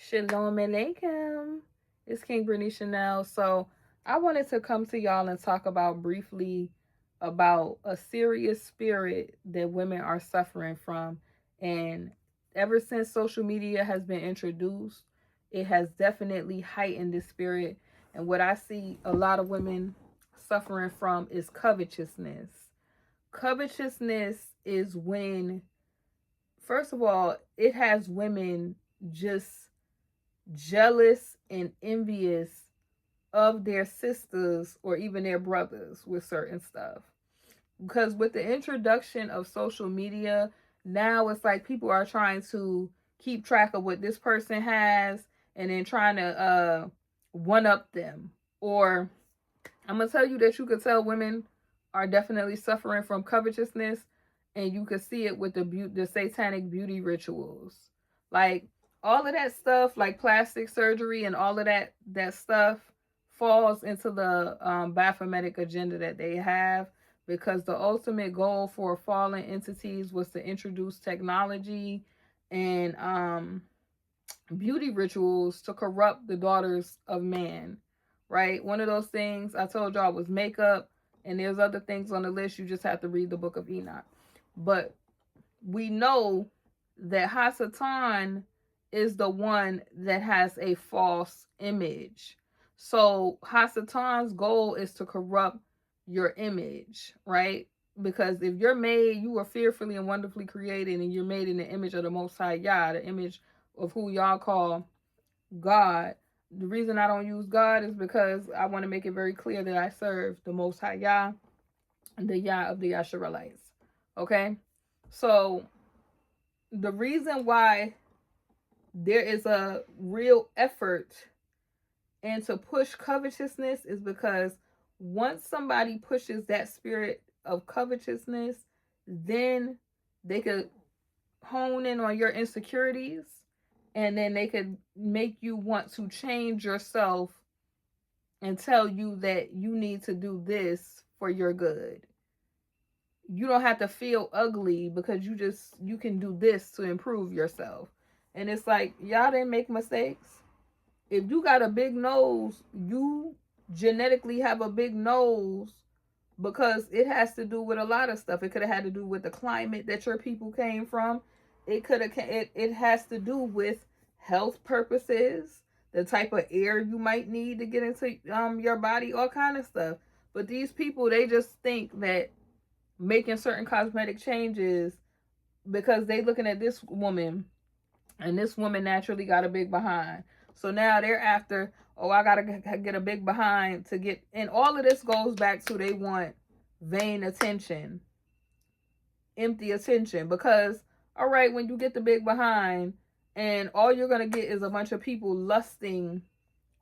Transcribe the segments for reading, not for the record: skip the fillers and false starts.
Shalom Aleichem. It's King Brittany Chanel. So I wanted to come to y'all and talk about briefly about a serious spirit that women are suffering from. And ever since social media has been introduced, it has definitely heightened this spirit. And what I see a lot of women suffering from is covetousness. Covetousness is when, first of all, it has women just jealous and envious of their sisters or even their brothers with certain stuff. Because with the introduction of social media, now it's like people are trying to keep track of what this person has and then trying to one up them. Or I'm gonna tell you that you could tell women are definitely suffering from covetousness, and you could see it with the satanic beauty rituals, like all of that stuff, like plastic surgery and all of that stuff falls into the Baphometic agenda that they have, because the ultimate goal for fallen entities was to introduce technology and beauty rituals to corrupt the daughters of man, right? One of those things I told y'all was makeup, and there's other things on the list. You just have to read the book of Enoch. But we know that Hasatan is the one that has a false image. So Hasatan's goal is to corrupt your image, right? Because if you're made, you are fearfully and wonderfully created, and you're made in the image of the Most High Yah, the image of who y'all call God. The reason I don't use God is because I want to make it very clear that I serve the Most High Yah, the Yah of the Yashuralites. Okay? So the reason why there is a real effort and to push covetousness is because once somebody pushes that spirit of covetousness, then they could hone in on your insecurities, and then they could make you want to change yourself and tell you that you need to do this for your good. You don't have to feel ugly because you can do this to improve yourself. And it's like, y'all didn't make mistakes. If you got a big nose, you genetically have a big nose because it has to do with a lot of stuff. It could have had to do with the climate that your people came from. It has to do with health purposes, the type of air you might need to get into your body, all kind of stuff. But these people, they just think that making certain cosmetic changes, because they looking at this woman, and this woman naturally got a big behind. So now they're after, oh, I gotta get a big behind to get, and all of this goes back to they want vain attention, empty attention. Because, all right, when you get the big behind, and all you're gonna get is a bunch of people lusting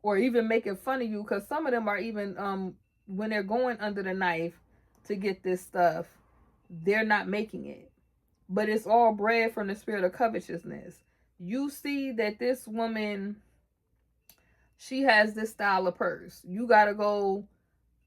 or even making fun of you, because some of them are even when they're going under the knife to get this stuff, they're not making it. But it's all bred from the spirit of covetousness. You see that this woman, she has this style of purse. You gotta go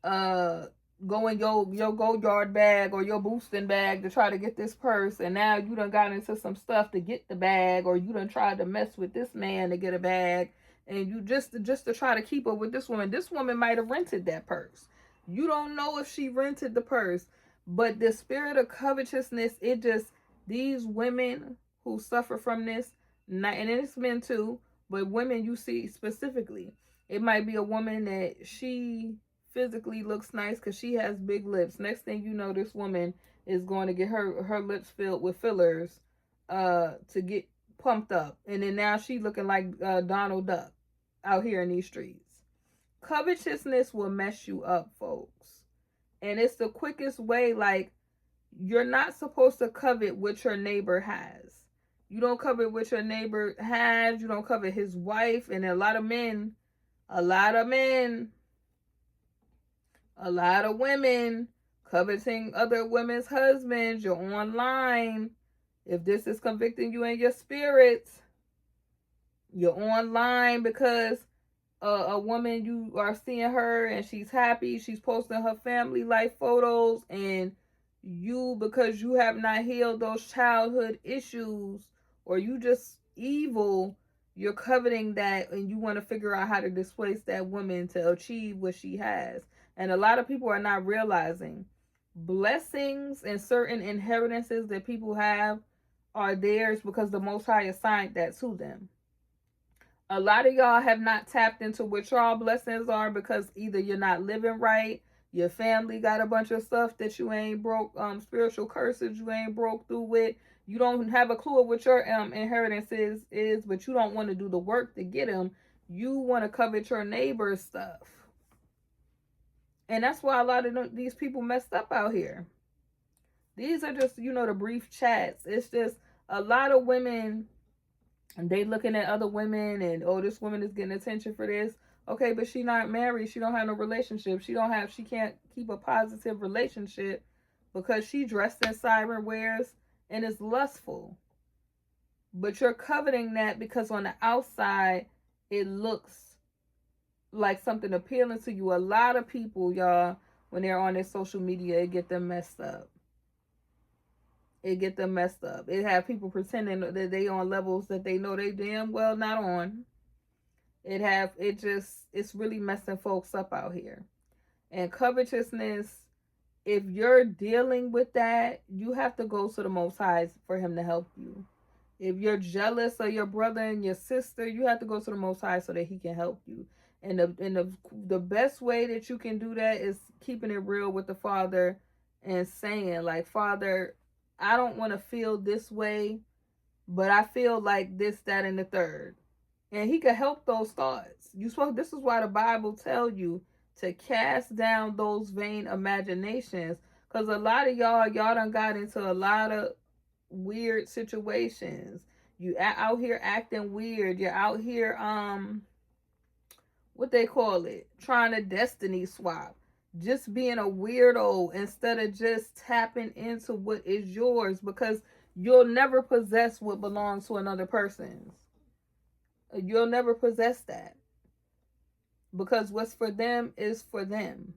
in your go yard bag or your boosting bag to try to get this purse, and now you done got into some stuff to get the bag, or you done tried to mess with this man to get a bag, and you just to try to keep up with this woman. This woman might have rented that purse. You don't know if she rented the purse, but the spirit of covetousness, it just, these women who suffer from this, and it's men too, but women you see specifically, it might be a woman that she physically looks nice because she has big lips. Next thing you know, this woman is going to get her lips filled with fillers to get pumped up, and then now she looking like Donald Duck out here in these streets. Covetousness will mess you up, folks, and it's the quickest way. Like, you're not supposed to covet what your neighbor has. You don't covet what your neighbor has. You don't covet his wife. And a lot of men, a lot of women coveting other women's husbands. You're online. If this is convicting you in your spirits, you're online because a woman, you are seeing her and she's happy. She's posting her family life photos, and you, because you have not healed those childhood issues, or you just evil, You're coveting that, and you want to figure out how to displace that woman to achieve what she has. And a lot of people are not realizing blessings and certain inheritances that people have are theirs because the Most High assigned that to them. A lot of y'all have not tapped into what y'all blessings are because either you're not living right, your family got a bunch of stuff that you ain't broke, spiritual curses you ain't broke through with. You don't have a clue of what your inheritance is, but you don't want to do the work to get them. You want to covet your neighbor's stuff, and that's why a lot of these people messed up out here. These are just, the brief chats. It's just a lot of women, and they looking at other women, and oh, this woman is getting attention for this. Okay, but she not married. She don't have no relationship. She can't keep a positive relationship because she dressed in siren wears and is lustful. But you're coveting that because on the outside it looks like something appealing to you. A lot of people, y'all, when they're on their social media, it get them messed up. It have people pretending that they on levels that they know they damn well not on. It's really messing folks up out here. And covetousness, if you're dealing with that, you have to go to the Most High for him to help you. If you're jealous of your brother and your sister, you have to go to the Most High so that he can help you. And the best way that you can do that is keeping it real with the Father and saying, like, Father, I don't want to feel this way, but I feel like this, that, and the third. And he could help those thoughts. This is why the Bible tells you to cast down those vain imaginations. Because a lot of y'all done got into a lot of weird situations. You out here acting weird. You're out here, what they call it, trying to destiny swap. Just being a weirdo instead of just tapping into what is yours, because you'll never possess what belongs to another person's. You'll never possess that, because what's for them is for them.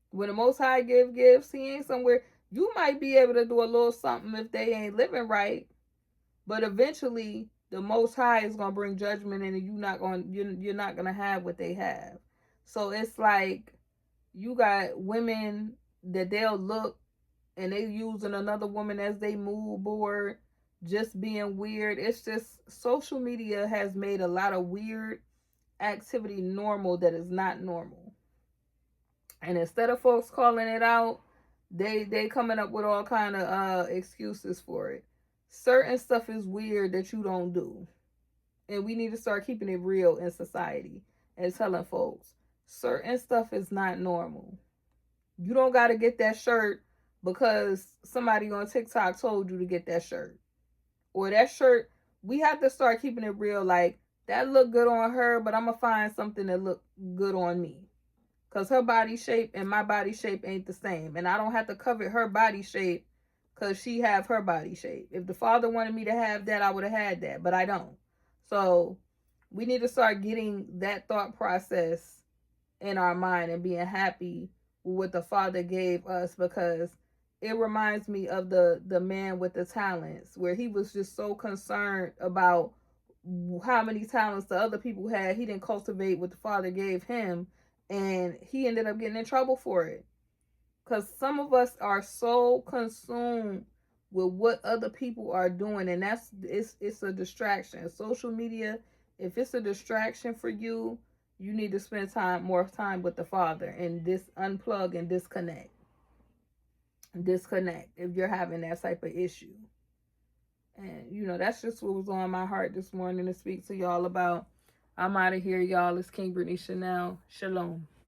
When the Most High gives, he ain't somewhere. You might be able to do a little something if they ain't living right, but eventually the Most High is gonna bring judgment, and you're not gonna have what they have. So it's like you got women that they'll look and they using another woman as they mood board, just being weird. It's just social media has made a lot of weird activity normal that is not normal. And instead of folks calling it out, they coming up with all kind of excuses for it. Certain stuff is weird that you don't do. And we need to start keeping it real in society and telling folks certain stuff is not normal. You don't got to get that shirt because somebody on TikTok told you to get that shirt. Or that shirt, we have to start keeping it real. Like, that look good on her, but I'm going to find something that look good on me. Because her body shape and my body shape ain't the same. And I don't have to covet her body shape because she have her body shape. If the Father wanted me to have that, I would have had that. But I don't. So we need to start getting that thought process in our mind and being happy with what the Father gave us, because it reminds me of the man with the talents, where he was just so concerned about how many talents the other people had. He didn't cultivate what the Father gave him, and he ended up getting in trouble for it. Because some of us are so consumed with what other people are doing, and it's a distraction. Social media, if it's a distraction for you, you need to spend more time with the Father and unplug and disconnect if you're having that type of issue. And that's just what was on my heart this morning to speak to y'all about. I'm out of here, y'all. It's King Brittany Chanel. Shalom.